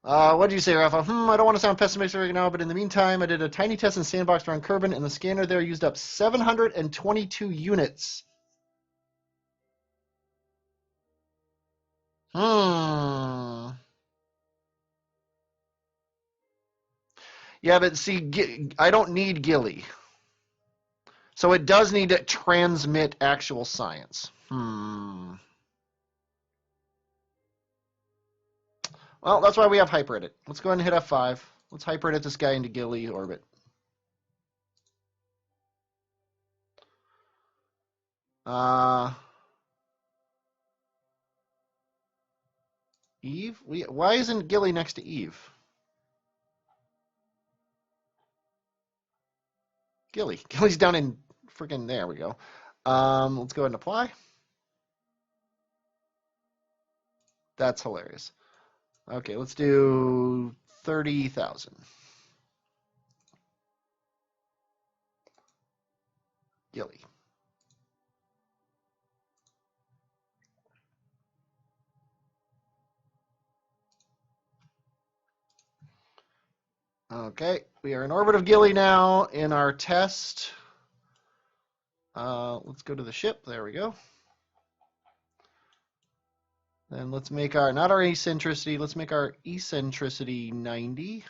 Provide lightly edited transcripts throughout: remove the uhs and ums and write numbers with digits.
What did you say, Rafa? I don't want to sound pessimistic right now, but in the meantime, I did a tiny test in Sandbox around Kerbin, and the scanner there used up 722 units. Hmm. Yeah, but see, I don't need Gilly. So it does need to transmit actual science. Well, that's why we have hyperedit. Let's go ahead and hit F5. Let's hyperedit this guy into Gilly orbit. Eve? Why isn't Gilly next to Eve? Gilly's down in freaking, there we go. Let's go ahead and apply. That's hilarious. Okay, let's do 30,000. Gilly. Okay, we are in orbit of Gilly now in our test. Let's go to the ship. There we go. Then let's make our, not our eccentricity, let's make our eccentricity 90.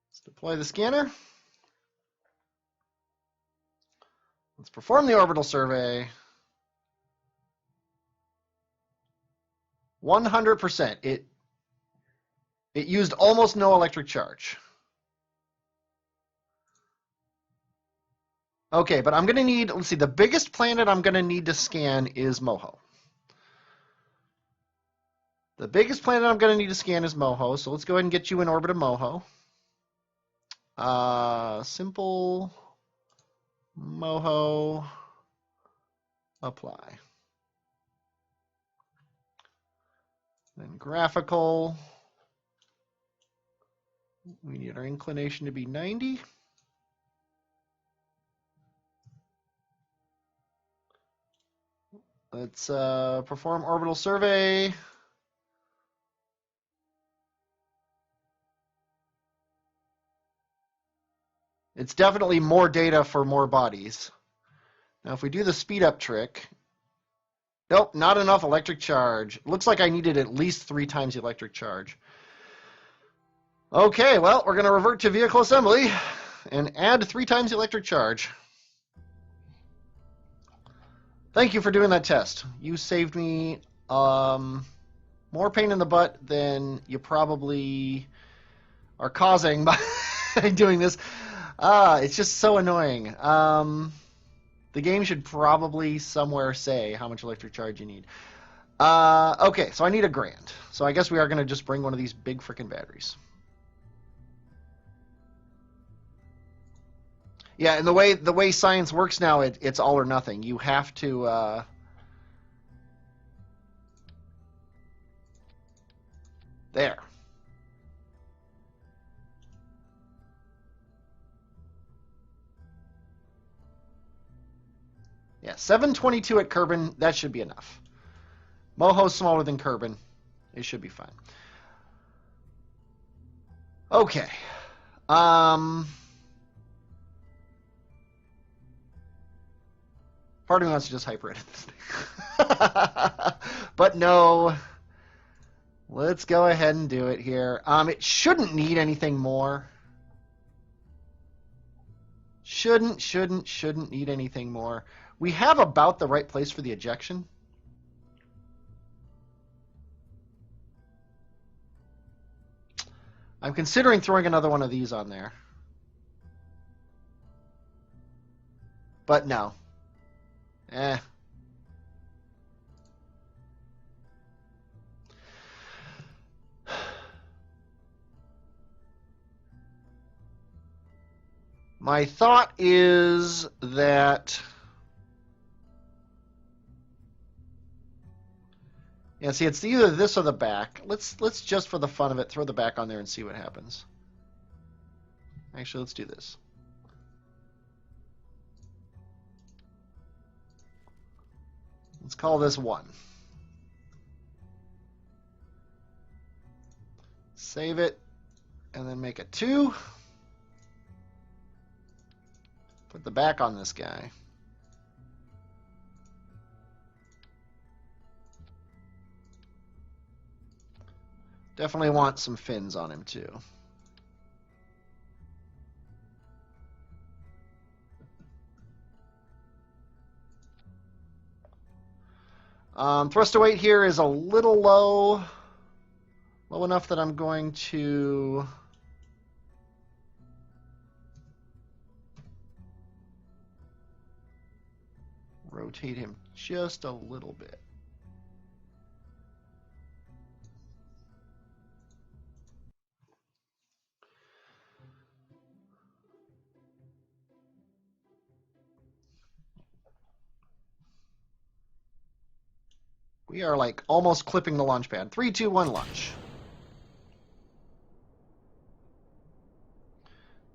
Let's deploy the scanner. Let's perform the orbital survey. 100%. It used almost no electric charge. Okay, but I'm going to need, let's see, the biggest planet I'm going to need to scan is Moho. The biggest planet I'm going to need to scan is Moho, so let's go ahead and get you in orbit of Moho. Simple Moho, apply. Then graphical, we need our inclination to be 90. Let's perform orbital survey. It's definitely more data for more bodies. Now, if we do the speed up trick, nope, not enough electric charge. Looks like I needed at least 3 times the electric charge. Okay, well, we're going to revert to vehicle assembly and add 3 times the electric charge. Thank you for doing that test. You saved me more pain in the butt than you probably are causing by doing this. It's just so annoying. The game should probably somewhere say how much electric charge you need. Okay, so I need $1,000. So I guess we are going to just bring one of these big freaking batteries. Yeah, and the way science works now, it's all or nothing. You have to there. Yeah, 722 at Kerbin, that should be enough. Moho's smaller than Kerbin. It should be fine. Okay. Part of me wants to just hyper-edit this thing. But no. Let's go ahead and do it here. It shouldn't need anything more. Shouldn't need anything more. We have about the right place for the ejection. I'm considering throwing another one of these on there. But no. My thought is that... Yeah, see, it's either this or the back. Let's just, for the fun of it, throw the back on there and see what happens. Actually, let's do this. Let's call this 1. Save it, and then make a 2. Put the back on this guy. Definitely want some fins on him too. Thrust to weight here is a little low. Low enough that I'm going to rotate him just a little bit. We are like almost clipping the launch pad. 3, 2, 1, launch.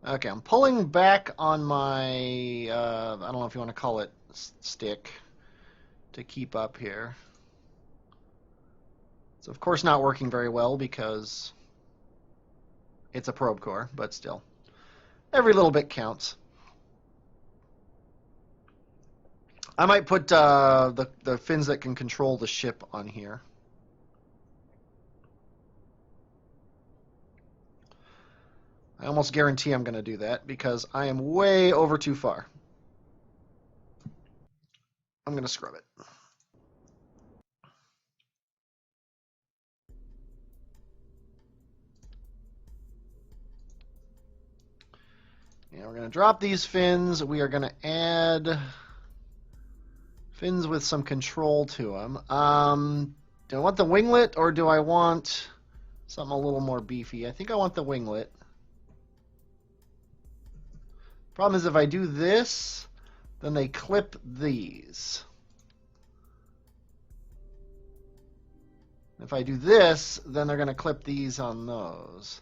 Okay, I'm pulling back on my, I don't know if you want to call it stick, to keep up here. It's of course not working very well because it's a probe core, but still. Every little bit counts. I might put the fins that can control the ship on here. I almost guarantee I'm going to do that because I am way over too far. I'm going to scrub it. Yeah, we're going to drop these fins. We are going to add fins with some control to them. Do I want the winglet or do I want something a little more beefy? I think I want the winglet. Problem is if I do this, then they clip these. If I do this, then they're going to clip these on those.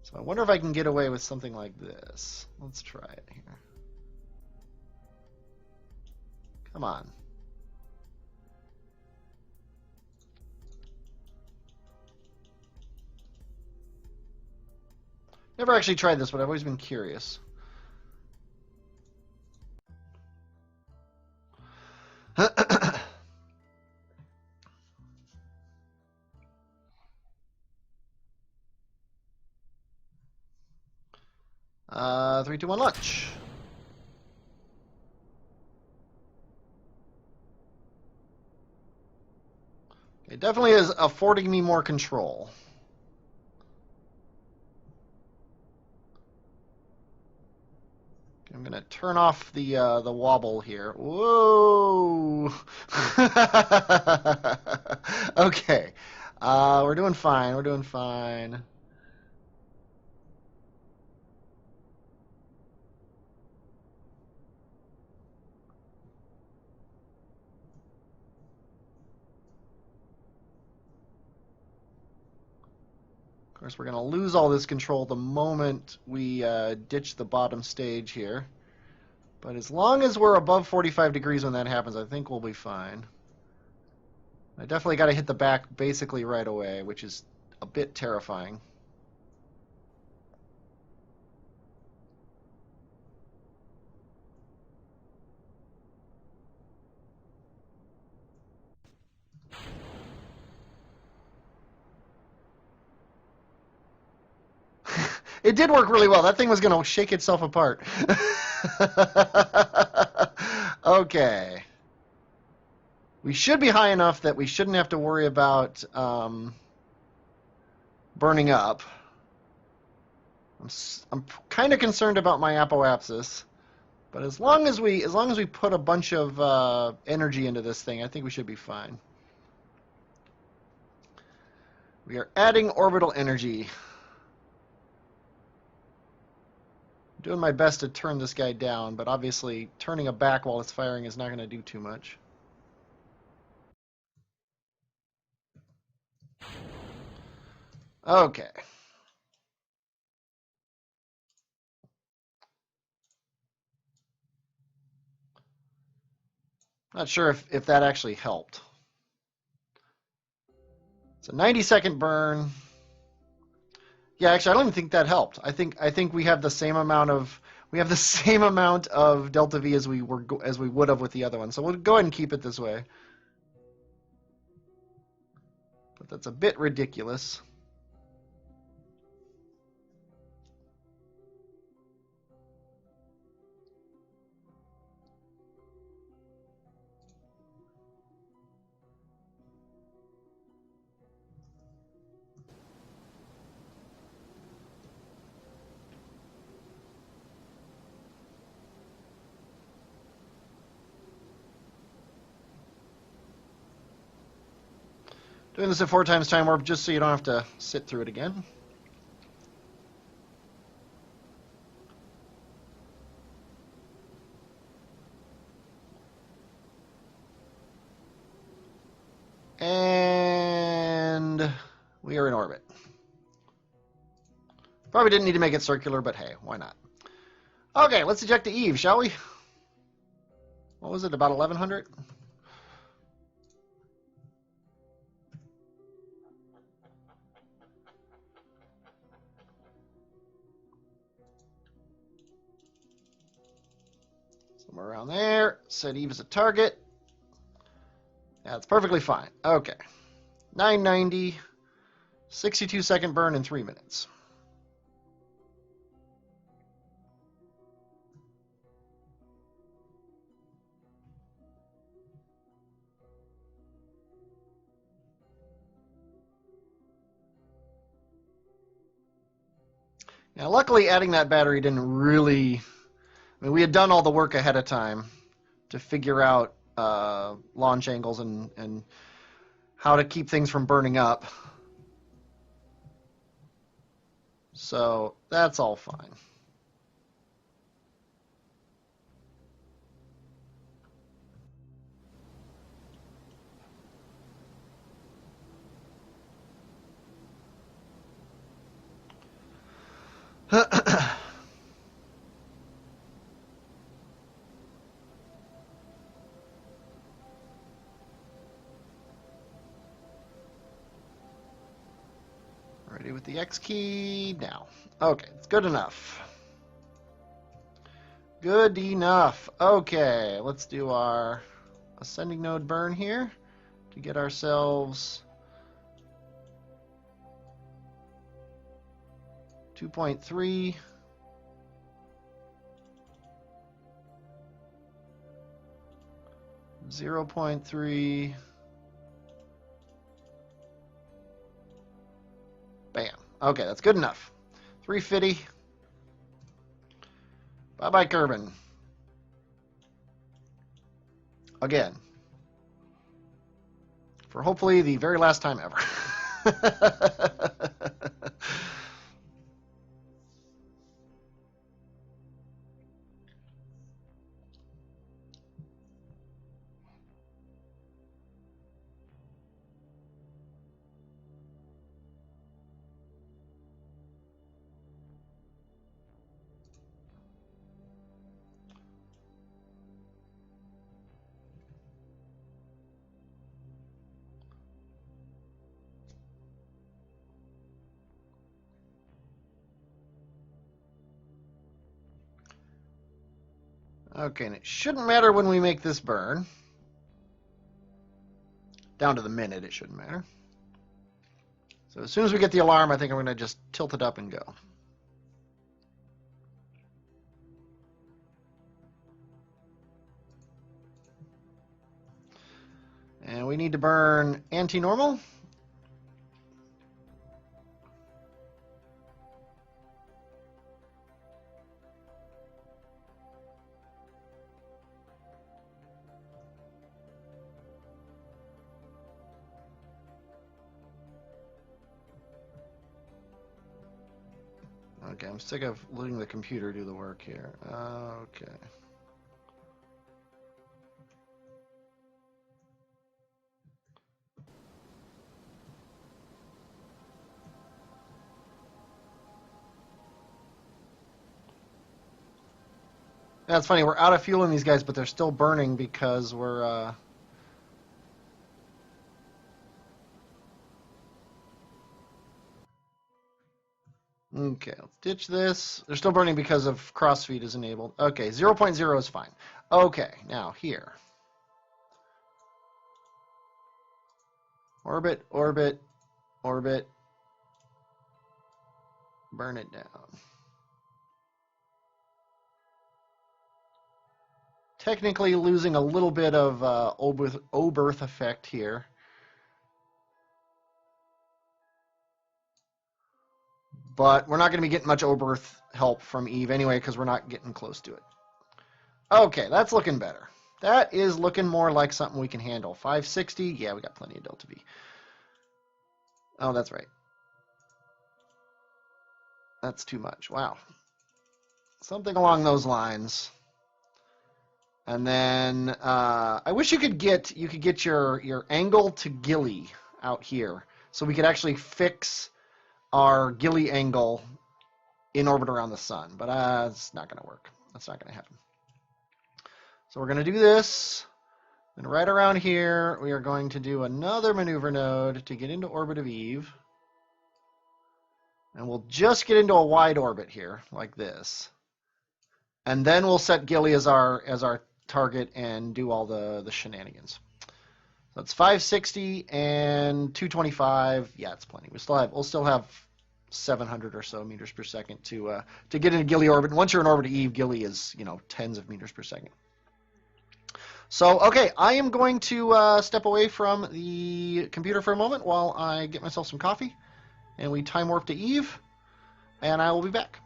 So I wonder if I can get away with something like this. Let's try it here. Come on. Never actually tried this, but I've always been curious. 3, 2, 1, launch. It definitely is affording me more control. I'm gonna turn off the wobble here. Whoa! Okay, we're doing fine. We're doing fine. Of course, we're going to lose all this control the moment we ditch the bottom stage here. But as long as we're above 45 degrees when that happens, I think we'll be fine. I definitely got to hit the back basically right away, which is a bit terrifying. It did work really well. That thing was going to shake itself apart. Okay. We should be high enough that we shouldn't have to worry about burning up. I'm kind of concerned about my apoapsis, but as long as we put a bunch of energy into this thing, I think we should be fine. We are adding orbital energy. Doing my best to turn this guy down, but obviously turning it back while it's firing is not going to do too much. Okay. Not sure if that actually helped. It's a 90-second burn. Yeah, actually, I don't even think that helped. I think we have the same amount of delta V as we would have with the other one. So we'll go ahead and keep it this way. But that's a bit ridiculous. Doing this at 4 times time warp just so you don't have to sit through it again. And we are in orbit. Probably didn't need to make it circular, but hey, why not? Okay, let's eject the Eve, shall we? What was it, about 1100? Somewhere around there. Set Eve as a target. That's perfectly fine. Okay. 990. 62-second burn in 3 minutes. Now, luckily, adding that battery didn't really... I mean, we had done all the work ahead of time to figure out launch angles and how to keep things from burning up. So that's all fine. Ready with the X key now. Okay, it's good enough. Good enough. Okay, let's do our ascending node burn here to get ourselves 2.3. .3. Bam. Okay, that's good enough. 350. Bye-bye, Kerbin. Again. For hopefully the very last time ever. Okay, and it shouldn't matter when we make this burn. Down to the minute, it shouldn't matter. So as soon as we get the alarm, I think I'm going to just tilt it up and go. And we need to burn anti-normal. Okay, I'm sick of letting the computer do the work here. Okay. That's funny. We're out of fuel in these guys, but they're still burning because we're. Okay, let's ditch this. They're still burning because of crossfeed is enabled. Okay, 0.0 is fine. Okay, now here. Orbit, orbit, orbit. Burn it down. Technically losing a little bit of Oberth effect here. But we're not going to be getting much Oberth help from Eve anyway because we're not getting close to it. Okay, that's looking better. That is looking more like something we can handle. 560, yeah, we got plenty of Delta V. Oh, that's right. That's too much. Wow. Something along those lines. And then I wish you could get your angle to Gilly out here, so we could actually fix our Gilly angle in orbit around the sun. But it's not going to work. That's not going to happen. So we're going to do this. And right around here, we are going to do another maneuver node to get into orbit of Eve. And we'll just get into a wide orbit here, like this. And then we'll set Gilly as our target and do all the shenanigans. So it's 560 and 225. Yeah, it's plenty. We'll still have 700 or so meters per second to get into Gilly orbit. And once you're in orbit of Eve, Gilly is tens of meters per second. So okay, I am going to step away from the computer for a moment while I get myself some coffee, and we time warp to Eve, and I will be back.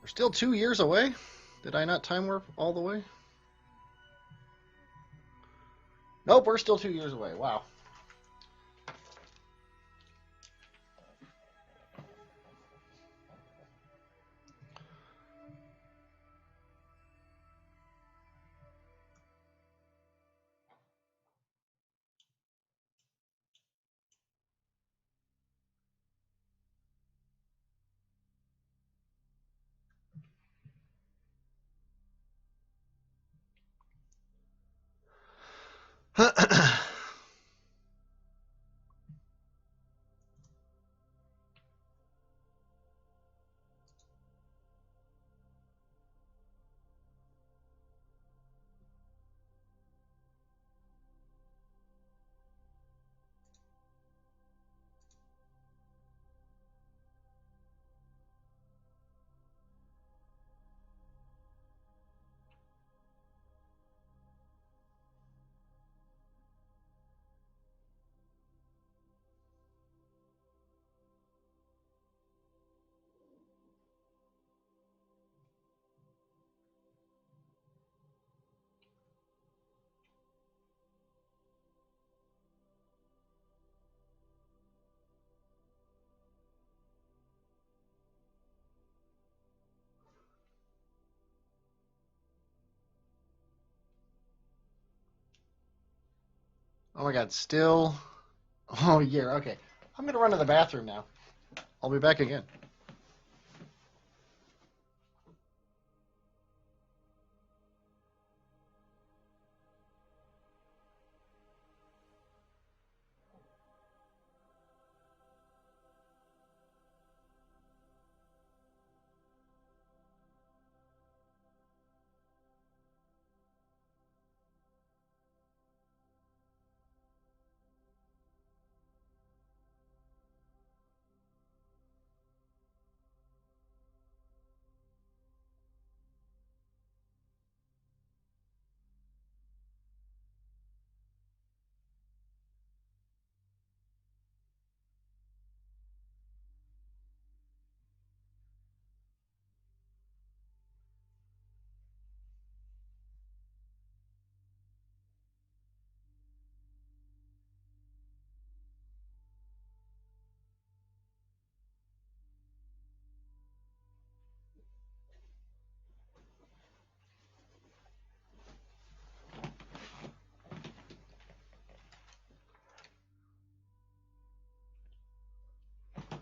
We're still 2 years away. Did I not time warp all the way? Nope, we're still 2 years away. Wow. Oh my God, still. Oh, yeah, okay. I'm going to run to the bathroom now. I'll be back again.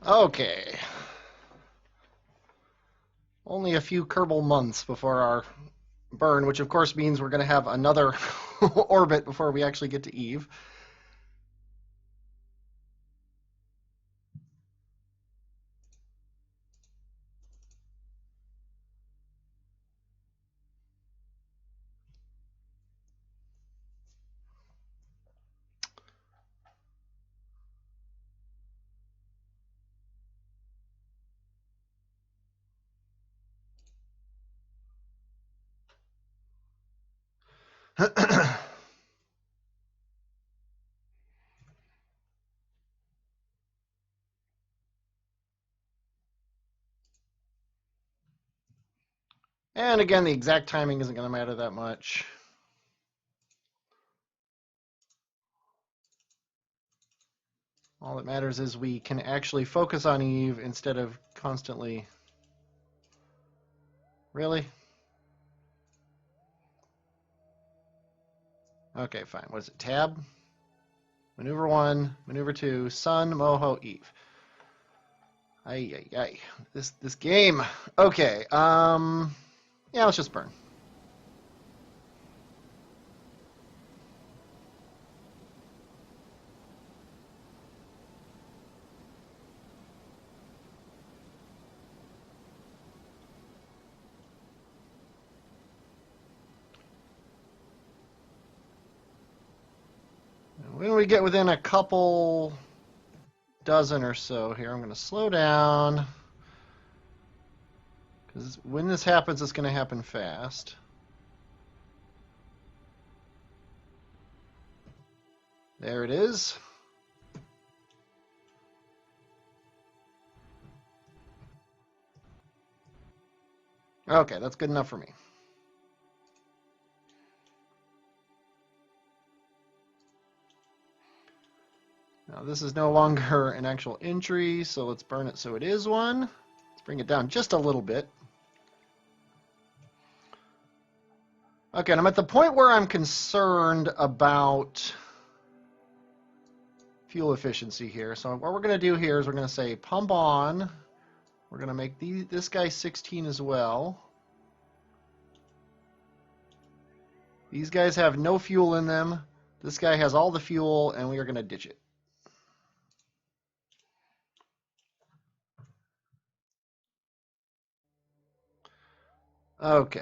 Okay. Only a few Kerbal months before our burn, which of course means we're going to have another orbit before we actually get to Eve. And again, the exact timing isn't going to matter that much. All that matters is we can actually focus on Eve instead of constantly... Really? Okay, fine. What is it? Tab? Maneuver 1, Maneuver 2, Sun, Moho, Eve. Ay, ay, ay. This game. Okay, yeah, let's just burn. When we get within a couple dozen or so here, I'm going to slow down. Because when this happens, it's going to happen fast. There it is. Okay, that's good enough for me. Now this is no longer an actual entry, so let's burn it so it is one. Let's bring it down just a little bit. Okay, and I'm at the point where I'm concerned about fuel efficiency here. So what we're going to do here is we're going to say pump on. We're going to make this guy 16 as well. These guys have no fuel in them. This guy has all the fuel, and we are going to ditch it. Okay.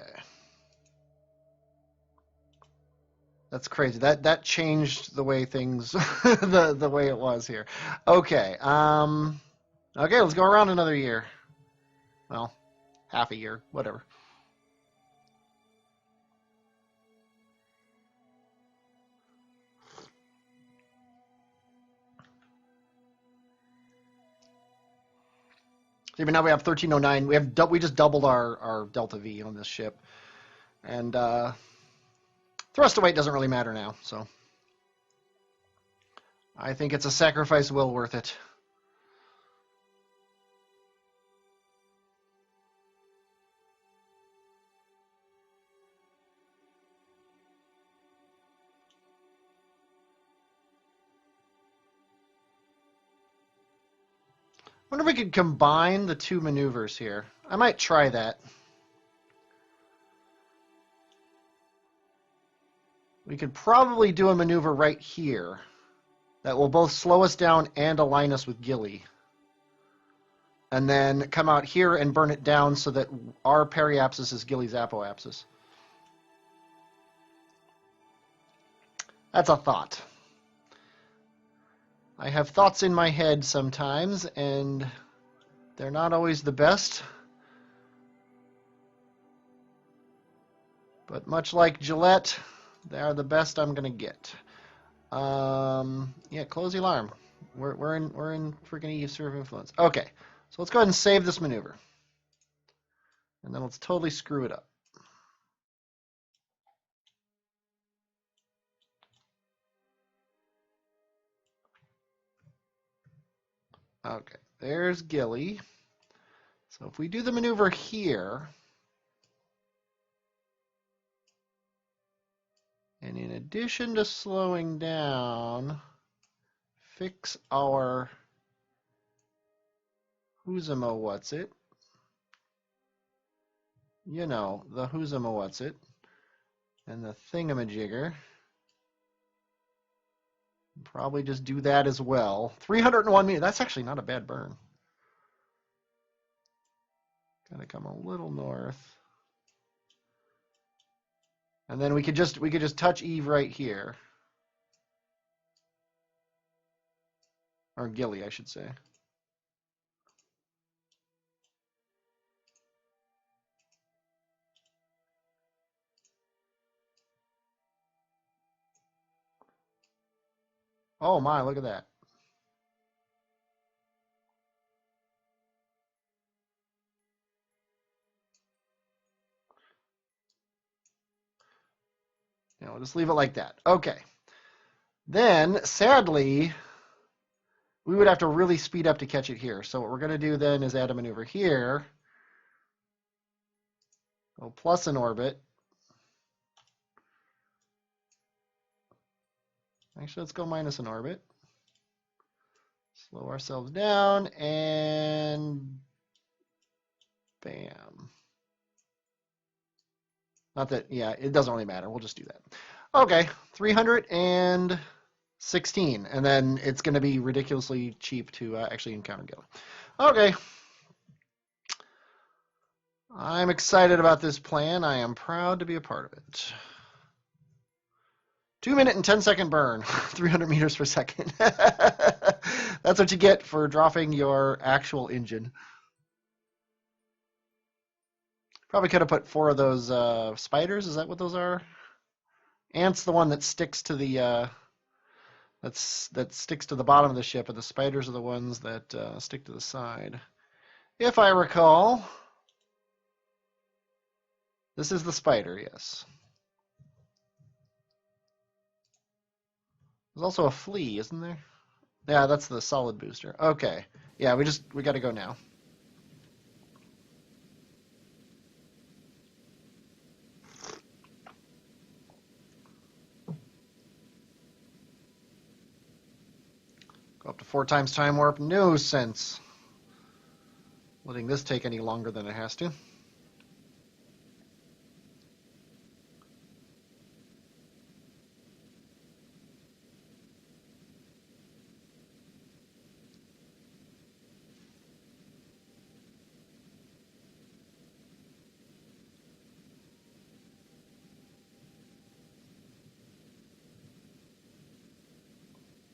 That's crazy. That changed the way things, the way it was here. Okay. Okay, let's go around another year. Well, half a year, whatever. See, but now we have 1309. We just doubled our delta V on this ship, and thrust to weight doesn't really matter now. So I think it's a sacrifice well worth it. I wonder if we could combine the two maneuvers here. I might try that. We could probably do a maneuver right here that will both slow us down and align us with Gilly. And then come out here and burn it down so that our periapsis is Gilly's apoapsis. That's a thought. I have thoughts in my head sometimes, and they're not always the best. But much like Gillette, they are the best I'm gonna get. Yeah, close the alarm. We're in freaking EU sphere of influence. Okay, so let's go ahead and save this maneuver, and then let's totally screw it up. Okay, there's Gilly. So if we do the maneuver here, and in addition to slowing down, fix our who'samo what's it. You know, the who'samo what's it. And the thingamajigger. Probably just do that as well. 301 meters. That's actually not a bad burn. Gotta come a little north. And then we could just touch Eve right here. Or Gilly, I should say. Oh my, look at that. You know, we'll just leave it like that. Okay. Then, sadly, we would have to really speed up to catch it here. So what we're going to do then is add a maneuver here. Go plus an orbit. Actually, let's go minus an orbit. Slow ourselves down, and bam. Not that, yeah, it doesn't really matter. We'll just do that. Okay, 316, and then it's going to be ridiculously cheap to actually encounter Gilly. Okay. I'm excited about this plan. I am proud to be a part of it. 2 minute and 10-second burn, 300 meters per second. That's what you get for dropping your actual engine. Probably could have put 4 of those spiders. Is that what those are? Ant's the one that sticks to the that sticks to the bottom of the ship, and the spiders are the ones that stick to the side. If I recall, this is the spider. Yes. There's also a flea, isn't there? Yeah, that's the solid booster. Okay. Yeah, we got to go now. Go up to 4 times time warp. No sense letting this take any longer than it has to.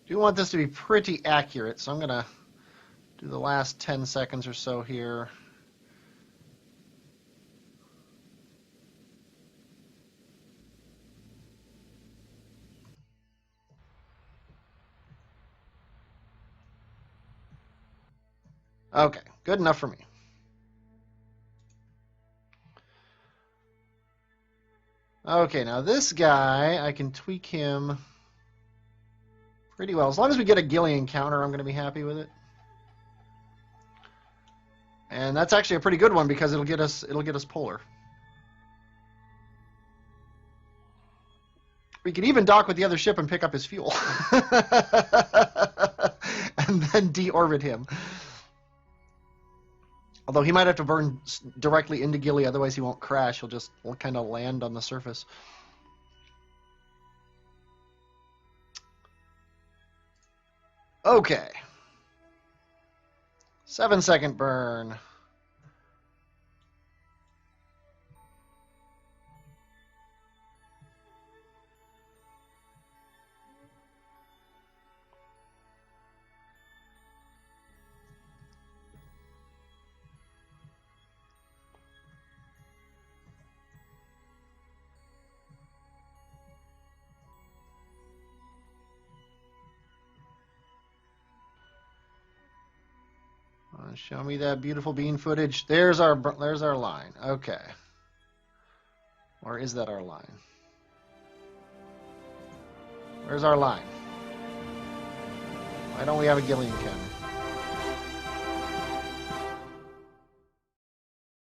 Do want this to be pretty accurate, so I'm going to do the last 10 seconds or so here. Okay, good enough for me. Okay, now this guy, I can tweak him pretty well. As long as we get a Gilly encounter, I'm going to be happy with it. And that's actually a pretty good one because it'll get us polar. We could even dock with the other ship and pick up his fuel. And then deorbit him. Although he might have to burn directly into Gilly, otherwise he won't crash. He'll just kind of land on the surface. Okay. 7-second burn. Show me that beautiful bean footage. There's our line. Okay. Or is that our line? Where's our line? Why don't we have a Gilly encounter?